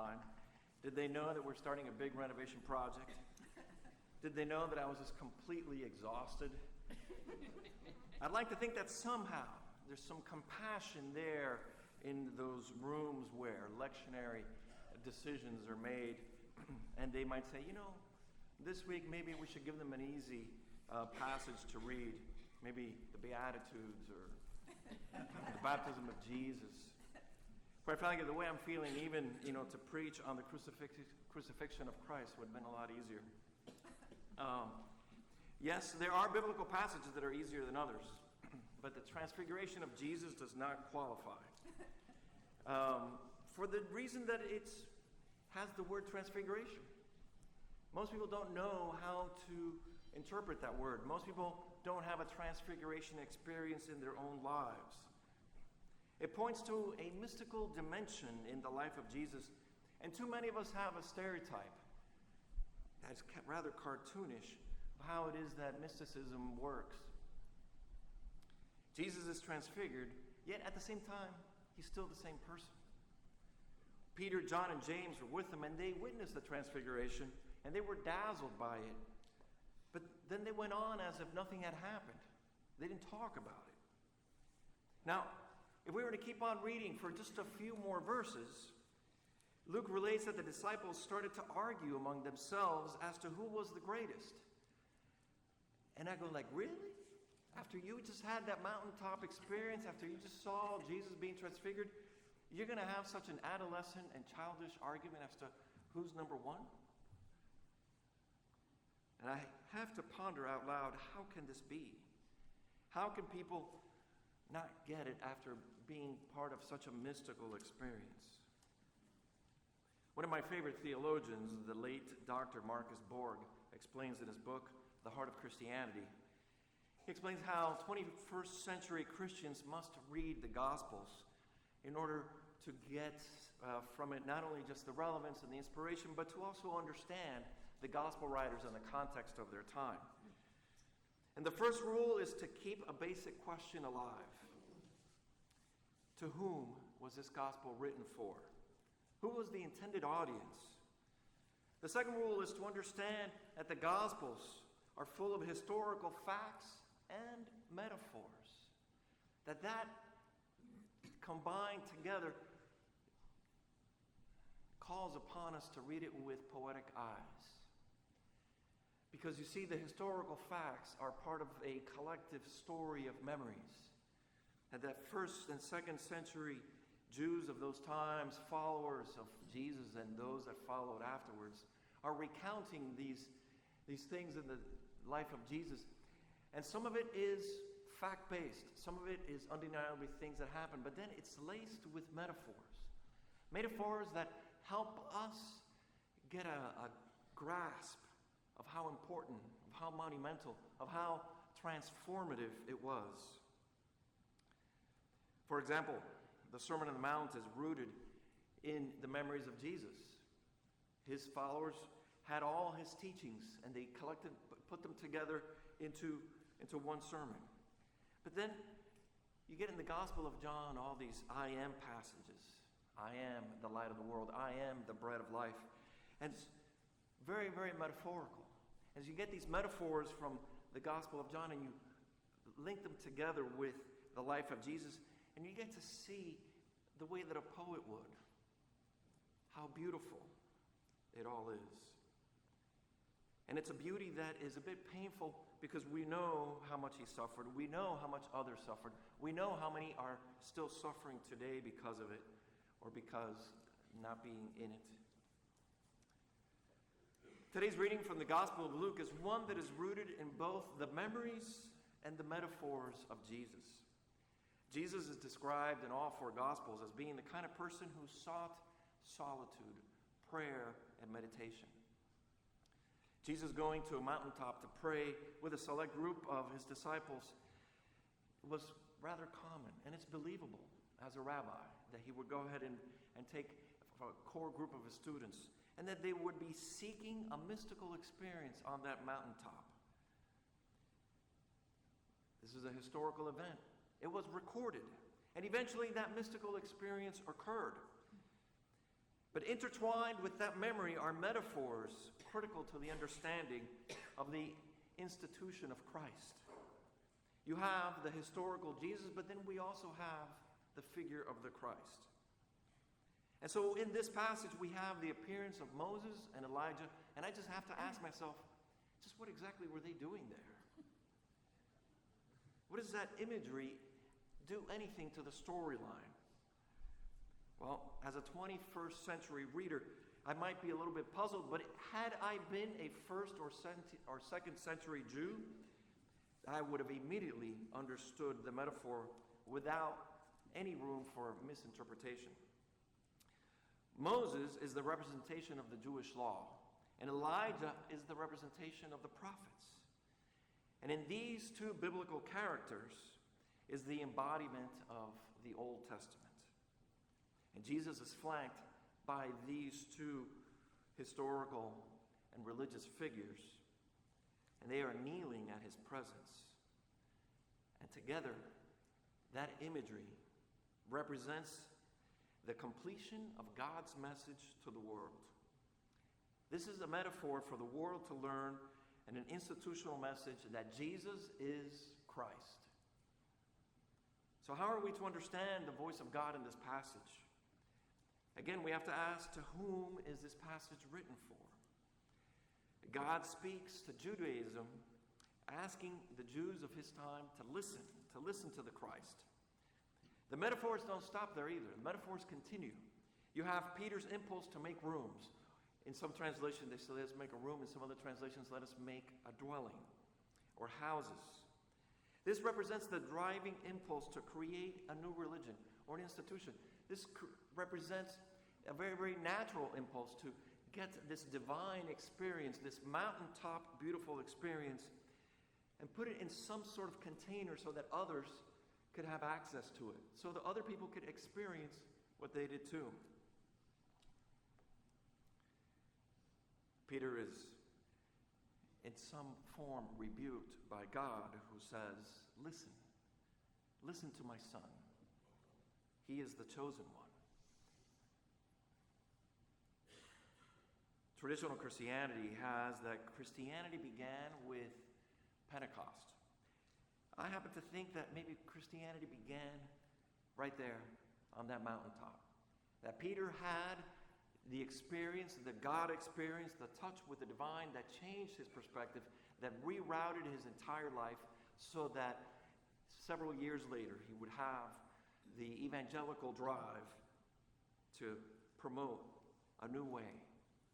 time? Did they know that we're starting a big renovation project? Did they know that I was just completely exhausted? I'd like to think that somehow there's some compassion there in those rooms where lectionary decisions are made. And they might say, this week maybe we should give them an easy passage to read. Maybe the Beatitudes or the baptism of Jesus. Quite frankly, the way I'm feeling, even, to preach on the crucifixion of Christ would have been a lot easier. Yes, there are biblical passages that are easier than others, but the transfiguration of Jesus does not qualify. For the reason that it has the word transfiguration. Most people don't know how to interpret that word. Most people don't have a transfiguration experience in their own lives. It points to a mystical dimension in the life of Jesus, and too many of us have a stereotype that's rather cartoonish of how it is that mysticism works. Jesus is transfigured, yet at the same time, he's still the same person. Peter, John, and James were with him, and they witnessed the transfiguration, and they were dazzled by it. But then they went on as if nothing had happened. They didn't talk about it. Now, if we were to keep on reading for just a few more verses, Luke relates that the disciples started to argue among themselves as to who was the greatest. And I go like, really? After you just had that mountaintop experience, after you just saw Jesus being transfigured, you're going to have such an adolescent and childish argument as to who's number one? And I have to ponder out loud, how can this be? How can people not get it after being part of such a mystical experience? One of my favorite theologians, the late Dr. Marquez-Sterling, explains in his book, The Heart of Christianity. He explains how 21st century Christians must read the Gospels in order to get from it not only just the relevance and the inspiration, but to also understand the Gospel writers and the context of their time. And the first rule is to keep a basic question alive. To whom was this Gospel written for? Who was the intended audience? The second rule is to understand that the Gospels are full of historical facts and metaphors. That combined together calls upon us to read it with poetic eyes. Because you see, the historical facts are part of a collective story of memories. And that first and second century Jews of those times, followers of Jesus and those that followed afterwards, are recounting these things in the life of Jesus. And some of it is fact-based. Some of it is undeniably things that happen. But then it's laced with metaphors. Metaphors that help us get a grasp of how important, of how monumental, of how transformative it was. For example, the Sermon on the Mount is rooted in the memories of Jesus. His followers had all his teachings, and they put them together into one sermon. But then you get in the Gospel of John all these I am passages. I am the light of the world. I am the bread of life. And it's very, very metaphorical. As you get these metaphors from the Gospel of John and you link them together with the life of Jesus, and you get to see the way that a poet would. How beautiful it all is. And it's a beauty that is a bit painful because we know how much he suffered. We know how much others suffered. We know how many are still suffering today because of it or because not being in it. Today's reading from the Gospel of Luke is one that is rooted in both the memories and the metaphors of Jesus. Jesus is described in all four Gospels as being the kind of person who sought solitude, prayer, and meditation. Jesus going to a mountaintop to pray with a select group of his disciples was rather common, and it's believable as a rabbi that he would go ahead and take a core group of his students and that they would be seeking a mystical experience on that mountaintop. This is a historical event. It was recorded, and eventually that mystical experience occurred. But intertwined with that memory are metaphors critical to the understanding of the institution of Christ. You have the historical Jesus, but then we also have the figure of the Christ. And so in this passage, we have the appearance of Moses and Elijah, and I just have to ask myself, just what exactly were they doing there? What does that imagery do anything to the storyline? Well, as a 21st century reader, I might be a little bit puzzled, but had I been a first or second century Jew, I would have immediately understood the metaphor without any room for misinterpretation. Moses is the representation of the Jewish law, and Elijah is the representation of the prophets. And in these two biblical characters is the embodiment of the Old Testament. And Jesus is flanked by these two historical and religious figures, and they are kneeling at his presence. And together, that imagery represents the completion of God's message to the world. This is a metaphor for the world to learn and an institutional message that Jesus is Christ. So how are we to understand the voice of God in this passage? Again, we have to ask, to whom is this passage written for? God speaks to Judaism, asking the Jews of his time to listen to the Christ. The metaphors don't stop there either. The metaphors continue. You have Peter's impulse to make rooms. In some translations, they say, let's make a room. In some other translations, let us make a dwelling or houses. This represents the driving impulse to create a new religion or an institution. This represents a very, very natural impulse to get this divine experience, this mountaintop beautiful experience, and put it in some sort of container so that others could have access to it, so that other people could experience what they did too. Peter is in some form rebuked by God, who says, listen to my son. He is the chosen one. Traditional Christianity has that Christianity began with Pentecost. I happen to think that maybe Christianity began right there on that mountaintop. That Peter had the experience, the God experience, the touch with the divine that changed his perspective, that rerouted his entire life so that several years later he would have the evangelical drive to promote a new way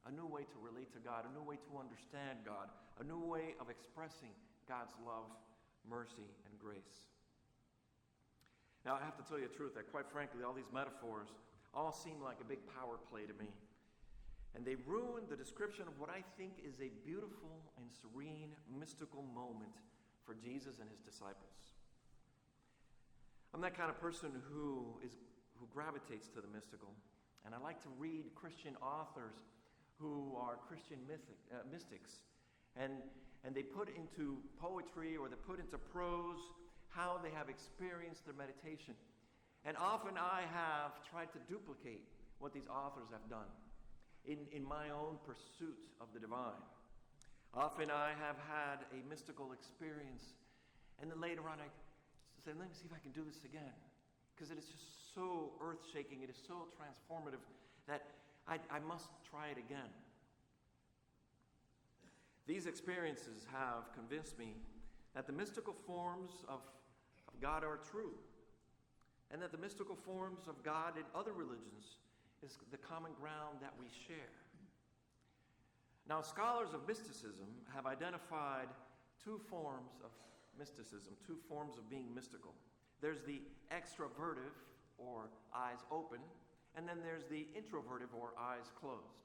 to relate to God, a new way to understand God, a new way of expressing God's love, mercy, and grace. Now, I have to tell you the truth that, quite frankly, all these metaphors all seem like a big power play to me. And they ruin the description of what I think is a beautiful and serene, mystical moment for Jesus and his disciples. I'm that kind of person who gravitates to the mystical. And I like to read Christian authors who are Christian mystics. And they put into poetry or they put into prose how they have experienced their meditation. And often I have tried to duplicate what these authors have done in my own pursuit of the divine. Often I have had a mystical experience, and then later on I say, let me see if I can do this again. Because it is just so earth-shaking, it is so transformative that I must try it again. These experiences have convinced me that the mystical forms of God are true, and that the mystical forms of God in other religions is the common ground that we share. Now, scholars of mysticism have identified two forms of mysticism, two forms of being mystical. There's the extrovertive, or eyes open, and then there's the introvertive, or eyes closed.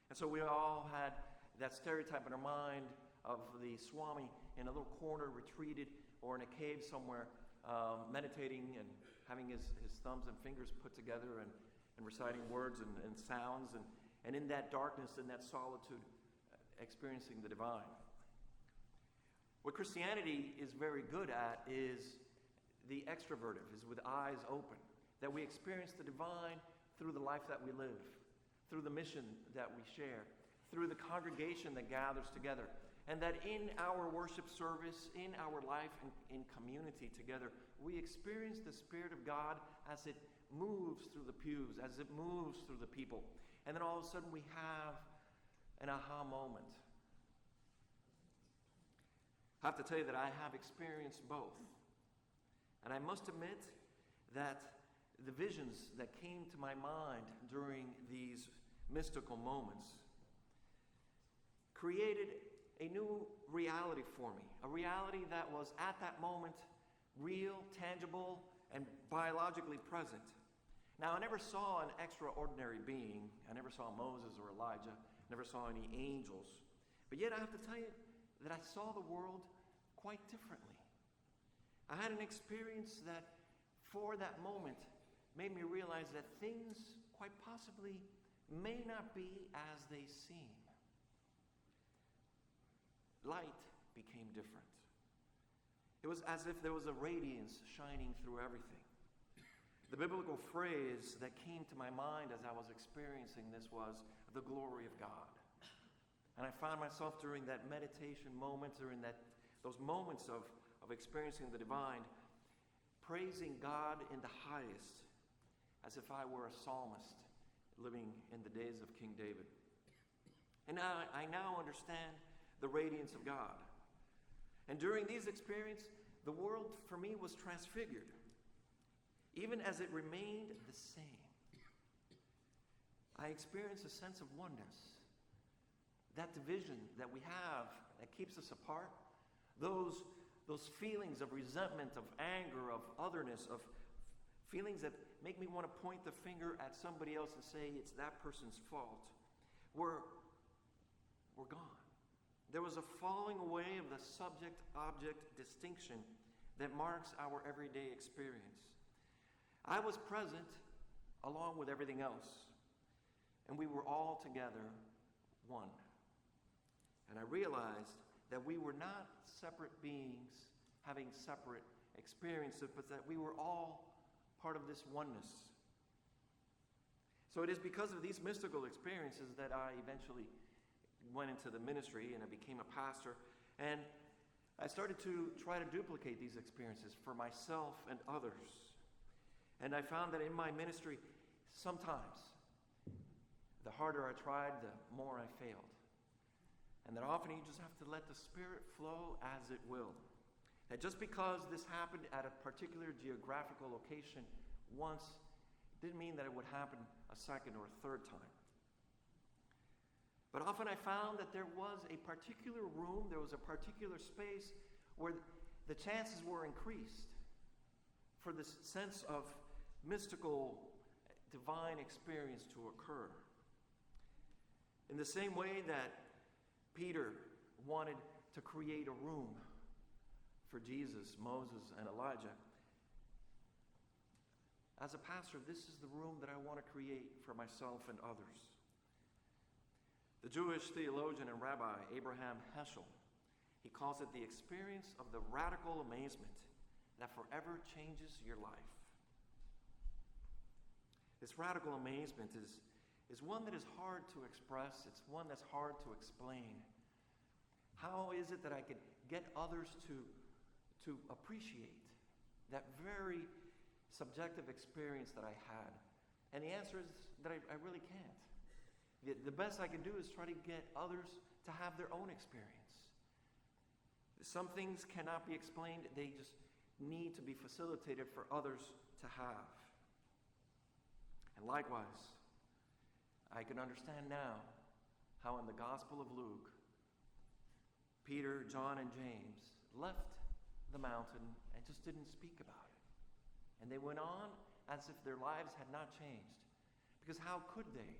And so we all had that stereotype in our mind of the Swami in a little corner, retreated, or in a cave somewhere, meditating and having his thumbs and fingers put together and reciting words and sounds, and in that darkness, in that solitude, experiencing the divine. What Christianity is very good at is the extrovertive, is with eyes open, that we experience the divine through the life that we live, through the mission that we share, through the congregation that gathers together, and that in our worship service, in our life in community together, we experience the Spirit of God as it moves through the pews, as it moves through the people. And then all of a sudden we have an aha moment. I have to tell you that I have experienced both. And I must admit that the visions that came to my mind during these mystical moments created a new reality for me, a reality that was at that moment real, tangible, and biologically present. Now, I never saw an extraordinary being. I never saw Moses or Elijah, never saw any angels. But yet I have to tell you that I saw the world quite differently. I had an experience that, for that moment, made me realize that things quite possibly may not be as they seem. Light became different. It was as if there was a radiance shining through everything. The biblical phrase that came to my mind as I was experiencing this was the glory of God. And I found myself during that meditation moment, during those moments of experiencing the divine, praising God in the highest, as if I were a psalmist living in the days of King David. And I now understand the radiance of God. And during these experiences, the world for me was transfigured, even as it remained the same. I experienced a sense of oneness. That division that we have that keeps us apart, those feelings of resentment, of anger, of otherness, of feelings that make me want to point the finger at somebody else and say it's that person's fault, were gone. There was a falling away of the subject-object distinction that marks our everyday experience. I was present along with everything else, and we were all together one. And I realized that we were not separate beings having separate experiences, but that we were all part of this oneness. So it is because of these mystical experiences that I eventually went into the ministry and I became a pastor, and I started to try to duplicate these experiences for myself and others. And I found that in my ministry, sometimes the harder I tried, the more I failed. And that often you just have to let the Spirit flow as it will. That just because this happened at a particular geographical location once didn't mean that it would happen a second or a third time. But often I found that there was a particular room, there was a particular space where the chances were increased for this sense of mystical, divine experience to occur. In the same way that Peter wanted to create a room for Jesus, Moses, and Elijah, as a pastor, this is the room that I want to create for myself and others. The Jewish theologian and rabbi Abraham Heschel, he calls it the experience of the radical amazement that forever changes your life. This radical amazement is one that is hard to express. It's one that's hard to explain. How is it that I could get others to appreciate that very subjective experience that I had? And the answer is that I really can't. The best I can do is try to get others to have their own experience. Some things cannot be explained. They just need to be facilitated for others to have. And likewise, I can understand now how in the Gospel of Luke, Peter, John, and James left the mountain and just didn't speak about it. And they went on as if their lives had not changed. Because how could they?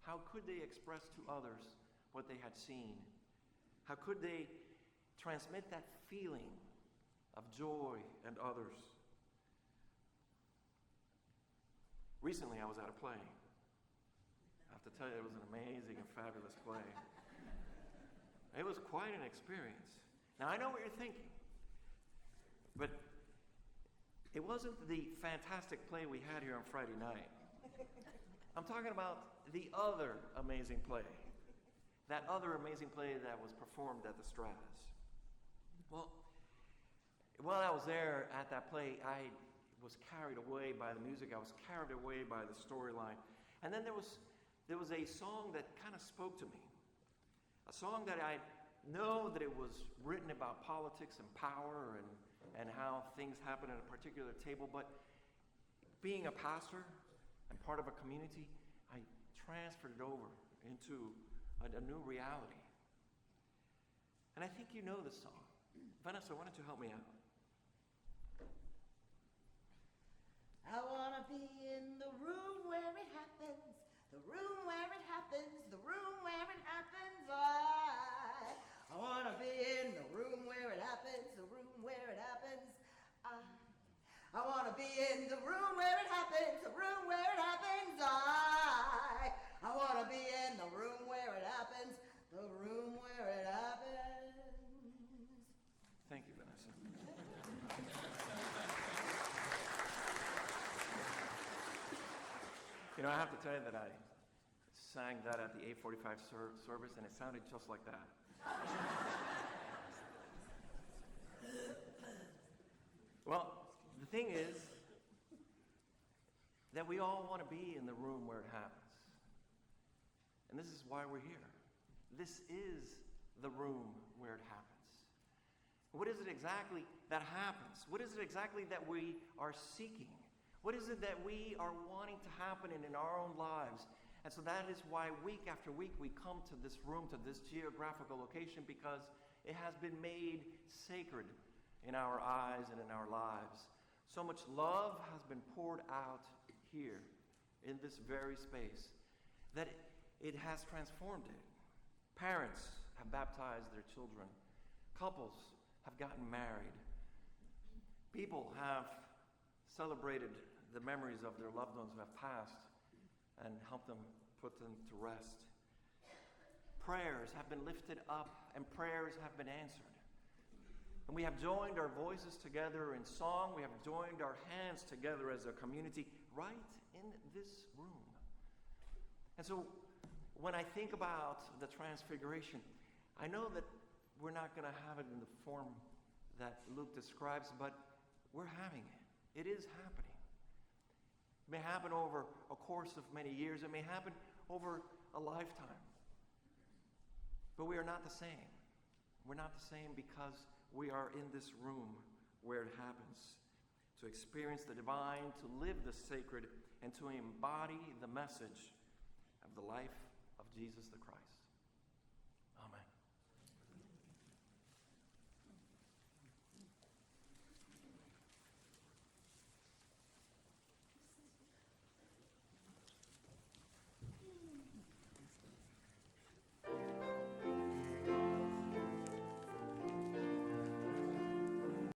How could they express to others what they had seen? How could they transmit that feeling of joy and others? Recently, I was at a play. I have to tell you, it was an amazing and fabulous play. It was quite an experience. Now, I know what you're thinking, but it wasn't the fantastic play we had here on Friday night. I'm talking about the other amazing play. That other amazing play that was performed at the Stratus. Well, while I was there at that play, I was carried away by the music. I was carried away by the storyline. And then there was a song that kind of spoke to me. A song that I know that it was written about politics and power and how things happen at a particular table, but being a pastor and part of a community, I transferred it over into a new reality. And I think you know this song. Vanessa, why don't you help me out? I want to be in the room where it happens, the room where it happens, the room where it happens. I want to be in the room where it happens, the room where it happens. I want to be in the room where it happens, the room where it happens. I want to be in the room where it happens, the room where it happens. Thank you, Vanessa. You know, I have to tell you that I sang that at the 8:45 service, and it sounded just like that. Well, the thing is that we all want to be in the room where it happens. And this is why we're here. This is the room where it happens. What is it exactly that happens? What is it exactly that we are seeking? What is it that we are wanting to happen in our own lives? And so that is why week after week we come to this room, to this geographical location, because it has been made sacred in our eyes and in our lives. So much love has been poured out here in this very space that it has transformed it. Parents have baptized their children. Couples have gotten married. People have celebrated the memories of their loved ones who have passed and helped them put them to rest. Prayers have been lifted up and prayers have been answered. And we have joined our voices together in song. We have joined our hands together as a community right in this room. And so when I think about the Transfiguration, I know that we're not going to have it in the form that Luke describes, but we're having it. It is happening. It may happen over a course of many years. It may happen over a lifetime. But we are not the same. We're not the same because we are in this room where it happens. To experience the divine, to live the sacred, and to embody the message of the life of Jesus the Christ.